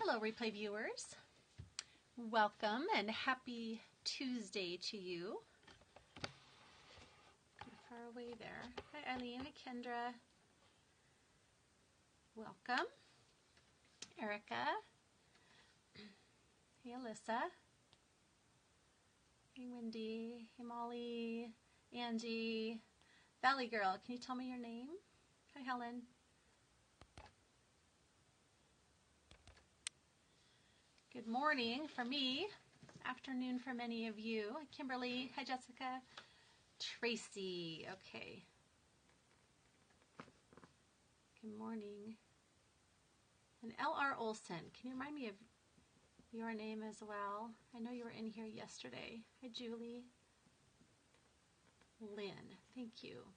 Hello, replay viewers. Welcome and happy Tuesday to you. Far away there. Hi, Eileen. Hi, Kendra. Welcome. Erica. Hey, Alyssa. Hey, Wendy. Hey, Molly. Angie. Valley Girl, can you tell me your name? Hi, Helen. Good morning for me. Afternoon for many of you. Hi, Kimberly. Hi, Jessica. Tracy. Okay. Good morning. And L.R. Olson, can you remind me of your name as well? I know you were in here yesterday. Hi, Julie. Lynn, thank you.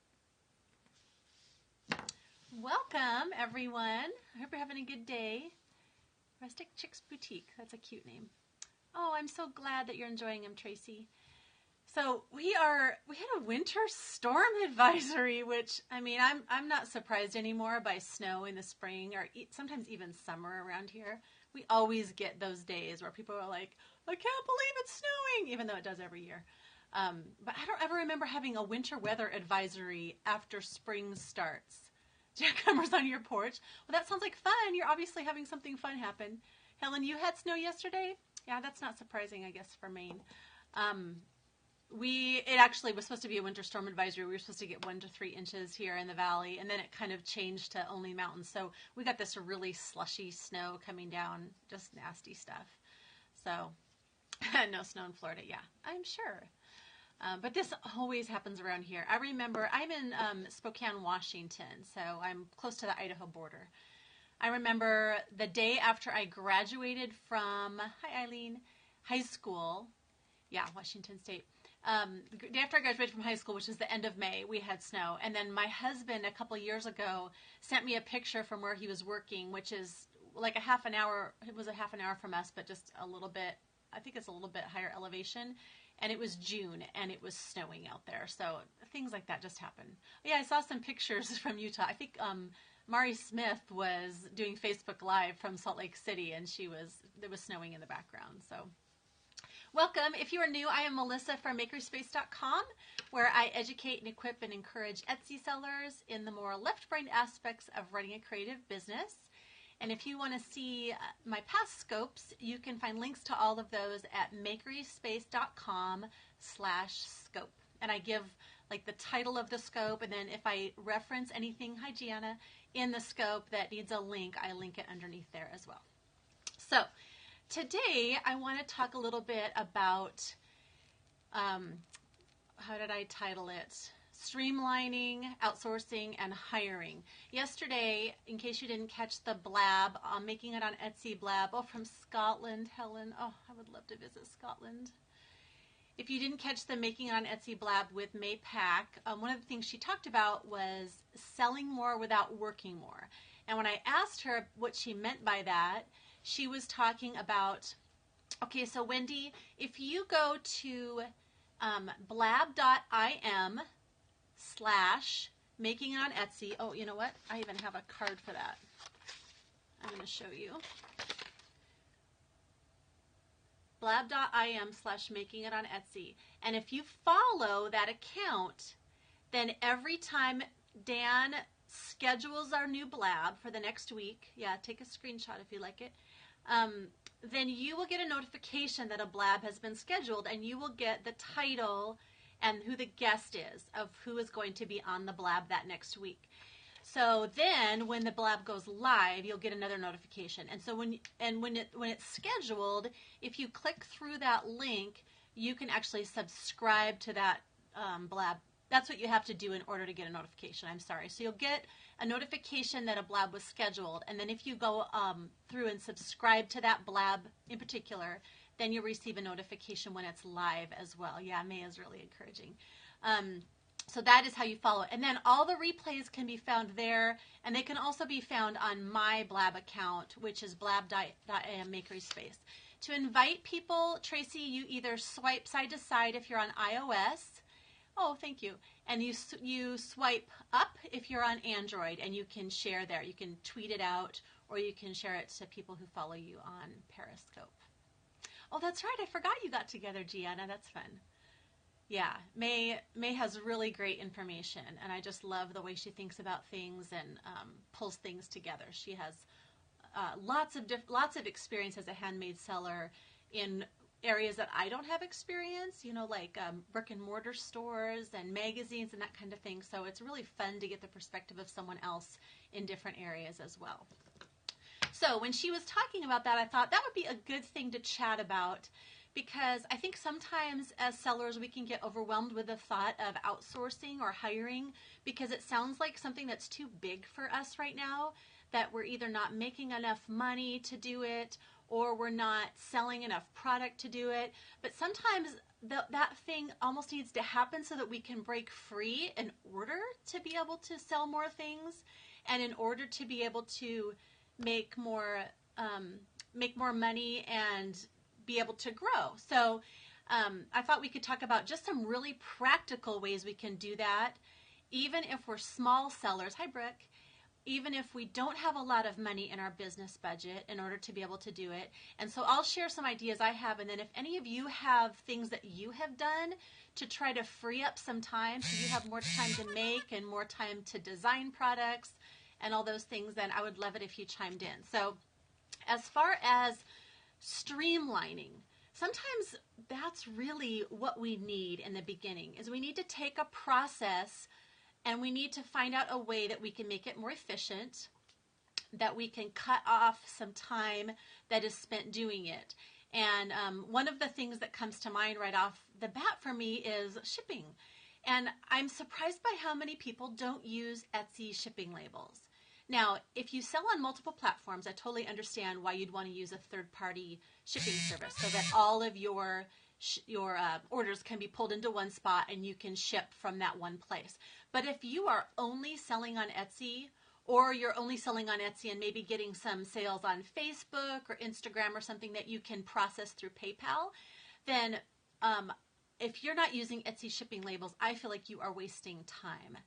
Welcome, everyone. I hope you're having a good day. Rustic Chicks Boutique, that's a cute name. Oh, I'm so glad that you're enjoying them, Tracy. So we had a winter storm advisory, which, I mean, I'm not surprised anymore by snow in the spring or sometimes even summer around here. We always get those days where people are like, I can't believe it's snowing, even though it does every year. But I don't ever remember having a winter weather advisory after spring starts. Jackhammers on your porch. Well, that sounds like fun. You're obviously having something fun happen. Helen, you had snow yesterday? Yeah, that's not surprising, I guess, for Maine. It actually was supposed to be a winter storm advisory. We were supposed to get 1 to 3 inches here in the valley, and then it kind of changed to only mountains. So we got this really slushy snow coming down, just nasty stuff. So no snow in Florida, yeah, I'm sure. But this always happens around here. I remember, I'm in Spokane, Washington, so I'm close to the Idaho border. I remember the day after I graduated from, hi Eileen, high school, yeah, Washington State. The day after I graduated from high school, which is the end of May, we had snow. And then my husband, a couple years ago, sent me a picture from where he was working, which is like a half an hour, it was a half an hour from us, but just a little bit, I think it's a little bit higher elevation. And it was June, and it was snowing out there. So things like that just happen. Yeah, I saw some pictures from Utah. I think Mari Smith was doing Facebook Live from Salt Lake City, and there was snowing in the background. So welcome. If you are new, I am Melissa from MakerySpace.com, where I educate and equip and encourage Etsy sellers in the more left-brain aspects of running a creative business. And if you want to see my past scopes, you can find links to all of those at MakerySpace.com/scope. And I give like the title of the scope, and then if I reference anything, hi Gianna, in the scope that needs a link, I link it underneath there as well. So today I want to talk a little bit about, how did I title it? Streamlining, outsourcing, and hiring. Yesterday, in case you didn't catch the blab, making it on Etsy blab, from Scotland, Helen. Oh, I would love to visit Scotland. If you didn't catch the Making It on Etsy blab with May Pack, one of the things she talked about was selling more without working more. And when I asked her what she meant by that, she was talking about, okay, so Wendy, if you go to blab.im/making it on Etsy. Oh, you know what? I even have a card for that. I'm going to show you. blab.im/making it on Etsy. And if you follow that account, then every time Dan schedules our new blab for the next week, yeah, take a screenshot if you like it, then you will get a notification that a blab has been scheduled, and you will get the title and who the guest is of who is going to be on the blab that next week. So then when the blab goes live, you'll get another notification. And so when it's scheduled, if you click through that link, you can actually subscribe to that blab. That's what you have to do in order to get a notification. I'm sorry. So you'll get a notification that a blab was scheduled, and then if you go through and subscribe to that blab in particular, then you'll receive a notification when it's live as well. Yeah, May is really encouraging. So that is how you follow it. And then all the replays can be found there, and they can also be found on my blab account, which is blab.im MakerySpace. To invite people, Tracy, you either swipe side to side if you're on iOS. Oh, thank you. And you swipe up if you're on Android, and you can share there. You can tweet it out, or you can share it to people who follow you on Periscope. Oh, that's right. I forgot you got together, Gianna. That's fun. Yeah, May has really great information, and I just love the way she thinks about things and pulls things together. She has lots of experience as a handmade seller in areas that I don't have experience, like brick and mortar stores and magazines and that kind of thing. So it's really fun to get the perspective of someone else in different areas as well. So when she was talking about that, I thought that would be a good thing to chat about, because I think sometimes as sellers we can get overwhelmed with the thought of outsourcing or hiring, because it sounds like something that's too big for us right now, that we're either not making enough money to do it, or we're not selling enough product to do it. But sometimes that thing almost needs to happen so that we can break free in order to be able to sell more things, and in order to be able to make more money and be able to grow. So I thought we could talk about just some really practical ways we can do that, even if we're small sellers. Hi, Brooke. Even if we don't have a lot of money in our business budget in order to be able to do it. And so I'll share some ideas I have, and then if any of you have things that you have done to try to free up some time so you have more time to make and more time to design products and all those things, then I would love it if you chimed in. So as far as streamlining, sometimes that's really what we need in the beginning, is we need to take a process and we need to find out a way that we can make it more efficient, that we can cut off some time that is spent doing it. And one of the things that comes to mind right off the bat for me is shipping. And I'm surprised by how many people don't use Etsy shipping labels. Now, if you sell on multiple platforms, I totally understand why you'd want to use a third-party shipping service so that all of your orders can be pulled into one spot and you can ship from that one place. But if you are only selling on Etsy, or you're only selling on Etsy and maybe getting some sales on Facebook or Instagram or something that you can process through PayPal, then if you're not using Etsy shipping labels, I feel like you are wasting time.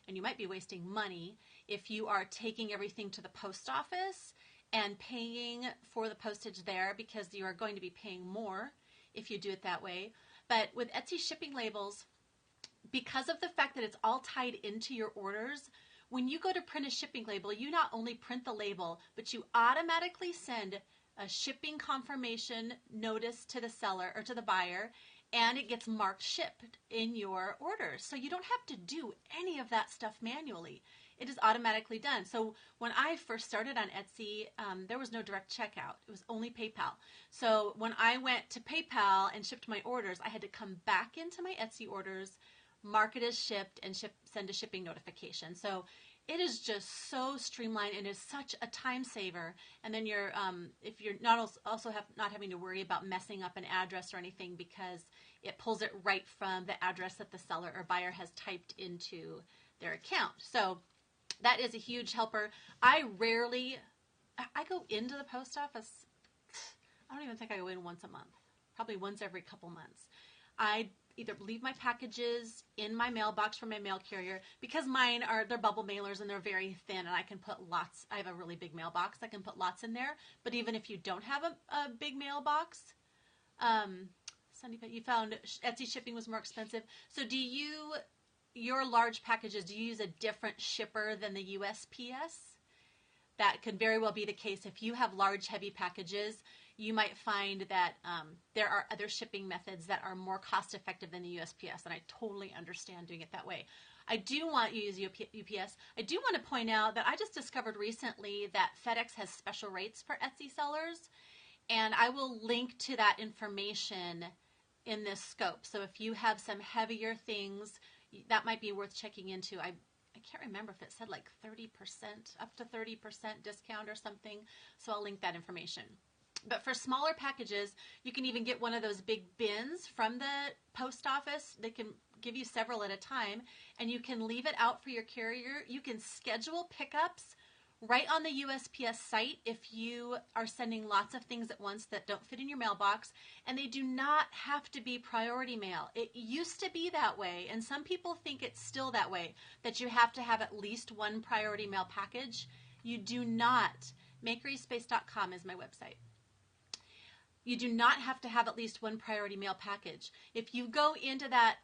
And you might be wasting money if you are taking everything to the post office and paying for the postage there, because you are going to be paying more if you do it that way. But with Etsy shipping labels, because of the fact that it's all tied into your orders, when you go to print a shipping label, you not only print the label, but you automatically send a shipping confirmation notice to the seller or to the buyer, and it gets marked shipped in your orders. So you don't have to do any of that stuff manually. It is automatically done. So when I first started on Etsy, there was no direct checkout. It was only PayPal. So when I went to PayPal and shipped my orders, I had to come back into my Etsy orders, mark it as shipped, and send a shipping notification. So it is just so streamlined and is such a time saver. And then you're, if you're not not having to worry about messing up an address or anything, because it pulls it right from the address that the seller or buyer has typed into their account. So that is a huge helper. I go into the post office, I don't even think I go in once a month, probably once every couple months. I either leave my packages in my mailbox from my mail carrier, because they're bubble mailers and they're very thin, and I can put lots. I have a really big mailbox. I can put lots in there. But even if you don't have a big mailbox, you found Etsy shipping was more expensive. So your large packages, do you use a different shipper than the USPS? That could very well be the case. If you have large, heavy packages, you might find that there are other shipping methods that are more cost effective than the USPS, and I totally understand doing it that way. I do want you to use UPS. I do want to point out that I just discovered recently that FedEx has special rates for Etsy sellers, and I will link to that information in this scope. So if you have some heavier things, that might be worth checking into. I can't remember if it said like 30%, up to 30% discount or something, so I'll link that information. But for smaller packages, you can even get one of those big bins from the post office. They can give you several at a time, and you can leave it out for your carrier. You can schedule pickups right on the USPS site if you are sending lots of things at once that don't fit in your mailbox, and they do not have to be priority mail. It used to be that way, and some people think it's still that way, that you have to have at least one priority mail package. You do not. MakerySpace.com is my website. You do not have to have at least one priority mail package. If you go into that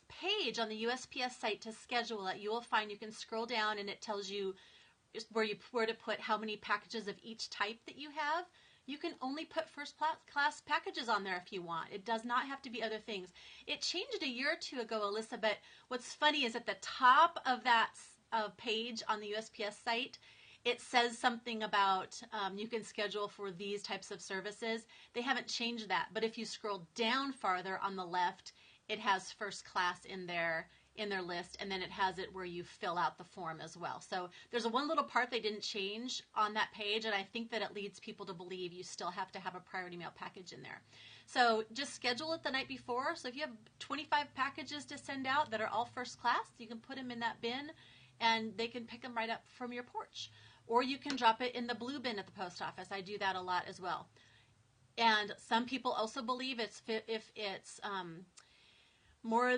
page on the USPS site to schedule it, you will find you can scroll down and it tells you where to put how many packages of each type that you have. You can only put first class packages on there if you want. It does not have to be other things. It changed a year or two ago, Alyssa, but what's funny is at the top of that page on the USPS site, it says something about you can schedule for these types of services. They haven't changed that, but if you scroll down farther on the left, it has first class in their list, and then it has it where you fill out the form as well. So there's one little part they didn't change on that page, and I think that it leads people to believe you still have to have a priority mail package in there. So just schedule it the night before. So if you have 25 packages to send out that are all first class, you can put them in that bin, and they can pick them right up from your porch. Or you can drop it in the blue bin at the post office. I do that a lot as well. And some people also believe if it's more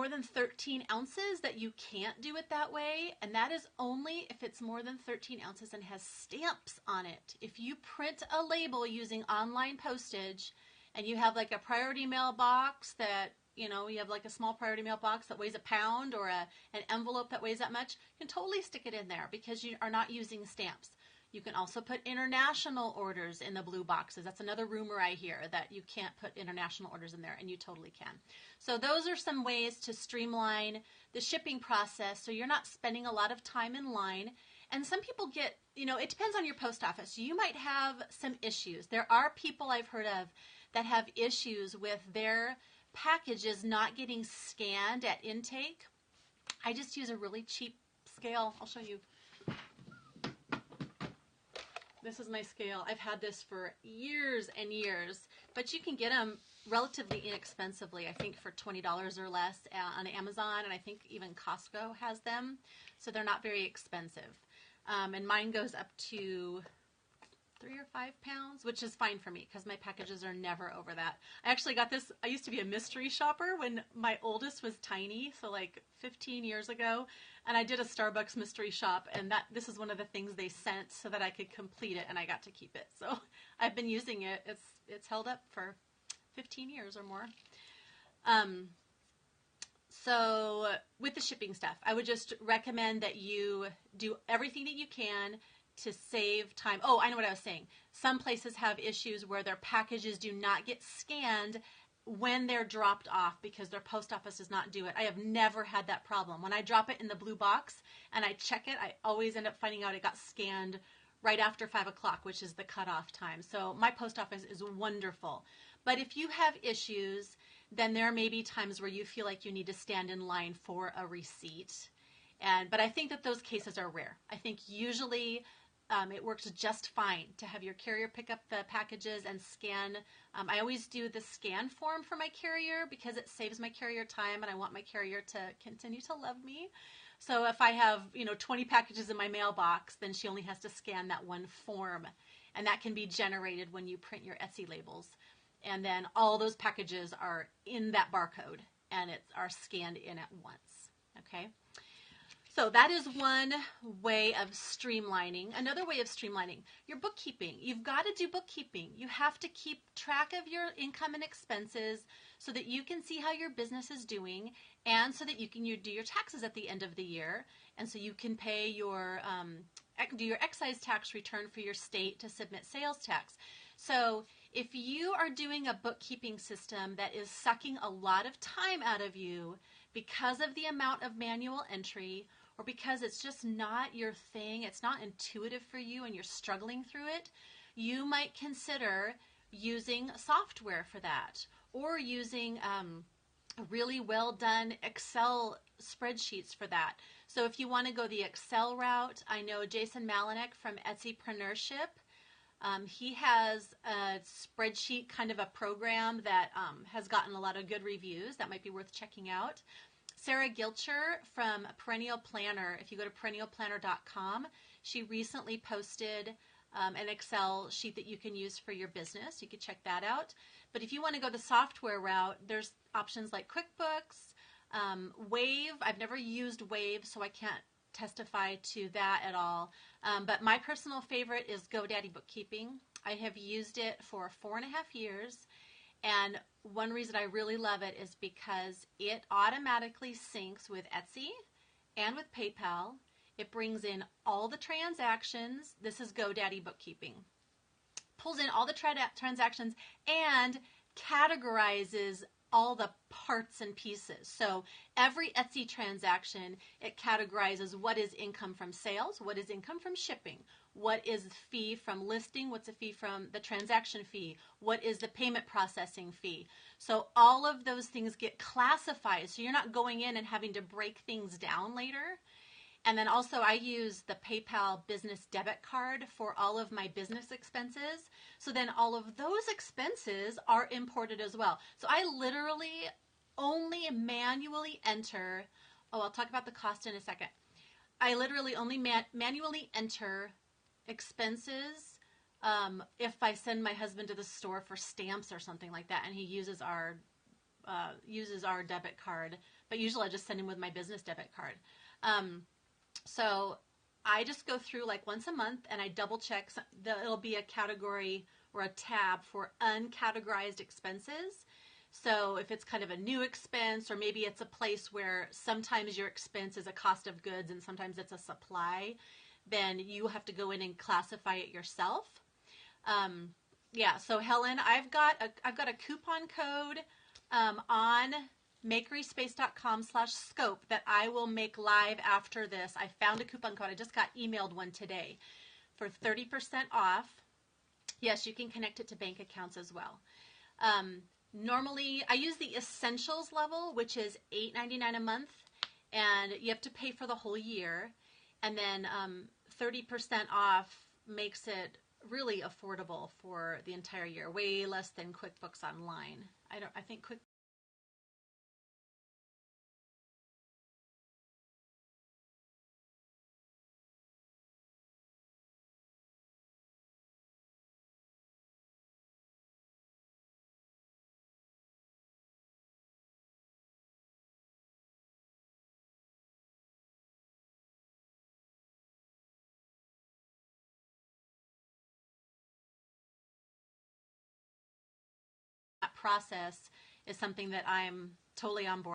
than 13 ounces that you can't do it that way, and that is only if it's more than 13 ounces and has stamps on it. If you print a label using online postage and you have like a priority mail box that, you have like a small priority mail box that weighs a pound, or an envelope that weighs that much, you can totally stick it in there because you are not using stamps. You can also put international orders in the blue boxes. That's another rumor I hear, that you can't put international orders in there, and you totally can. So those are some ways to streamline the shipping process so you're not spending a lot of time in line. And some people get, it depends on your post office. You might have some issues. There are people I've heard of that have issues with their packages not getting scanned at intake. I just use a really cheap scale. I'll show you. This is my scale. I've had this for years and years, but you can get them relatively inexpensively, I think for $20 or less on Amazon, and I think even Costco has them, so they're not very expensive. And mine goes up to 3 or 5 pounds, which is fine for me because my packages are never over that. I actually got this. I used to be a mystery shopper when my oldest was tiny, so like 15 years ago, and I did a Starbucks mystery shop, and this is one of the things they sent so that I could complete it, and I got to keep it. So I've been using it. It's held up for 15 years or more. So with the shipping stuff, I would just recommend that you do everything that you can to save time. Oh, I know what I was saying. Some places have issues where their packages do not get scanned when they're dropped off because their post office does not do it. I have never had that problem. When I drop it in the blue box and I check it, I always end up finding out it got scanned right after 5 o'clock, which is the cutoff time. So my post office is wonderful. But if you have issues, then there may be times where you feel like you need to stand in line for a receipt. But I think that those cases are rare. I think usually it works just fine to have your carrier pick up the packages and scan. I always do the scan form for my carrier because it saves my carrier time, and I want my carrier to continue to love me. So if I have 20 packages in my mailbox, then she only has to scan that one form, and that can be generated when you print your Etsy labels. And then all those packages are in that barcode and are scanned in at once. Okay. So that is one way of streamlining. Another way of streamlining, your bookkeeping. You've got to do bookkeeping. You have to keep track of your income and expenses so that you can see how your business is doing, and so that you can do your taxes at the end of the year, and so you can pay do your excise tax return for your state to submit sales tax. So if you are doing a bookkeeping system that is sucking a lot of time out of you because of the amount of manual entry, or because it's just not your thing, it's not intuitive for you and you're struggling through it, you might consider using software for that, or using really well done Excel spreadsheets for that. So if you want to go the Excel route, I know Jason Malinek from Etsypreneurship. He has a spreadsheet, kind of a program that has gotten a lot of good reviews. That might be worth checking out. Sarah Gilcher from Perennial Planner, if you go to perennialplanner.com, she recently posted an Excel sheet that you can use for your business. You can check that out. But if you want to go the software route, there's options like QuickBooks, Wave. I've never used Wave, so I can't testify to that at all. But my personal favorite is GoDaddy Bookkeeping. I have used it for 4.5 years. And one reason I really love it is because it automatically syncs with Etsy and with PayPal. It brings in all the transactions. This is GoDaddy Bookkeeping. Pulls in all the transactions and categorizes all the parts and pieces. So every Etsy transaction, it categorizes what is income from sales, what is income from shipping, what is fee from listing, what's a fee from the transaction fee, what is the payment processing fee. So all of those things get classified, so you're not going in and having to break things down later. And then also I use the PayPal business debit card for all of my business expenses. So then all of those expenses are imported as well. So I literally only manually enter, I'll talk about the cost in a second. I literally only manually enter expenses if I send my husband to the store for stamps or something like that, and he uses our debit card. But usually I just send him with my business debit card. So I just go through like once a month and I double check. It'll be a category or a tab for uncategorized expenses. So if it's kind of a new expense, or maybe it's a place where sometimes your expense is a cost of goods and sometimes it's a supply, then you have to go in and classify it yourself. Yeah, so Helen, I've got a coupon code on MakerySpace.com/scope that I will make live after this. I found a coupon code. I just got emailed one today for 30% off. Yes, you can connect it to bank accounts as well. Normally, I use the Essentials level, which is $8.99 a month, and you have to pay for the whole year. And then 30% off makes it really affordable for the entire year, way less than QuickBooks Online. I think QuickBooks process is something that I'm totally on board.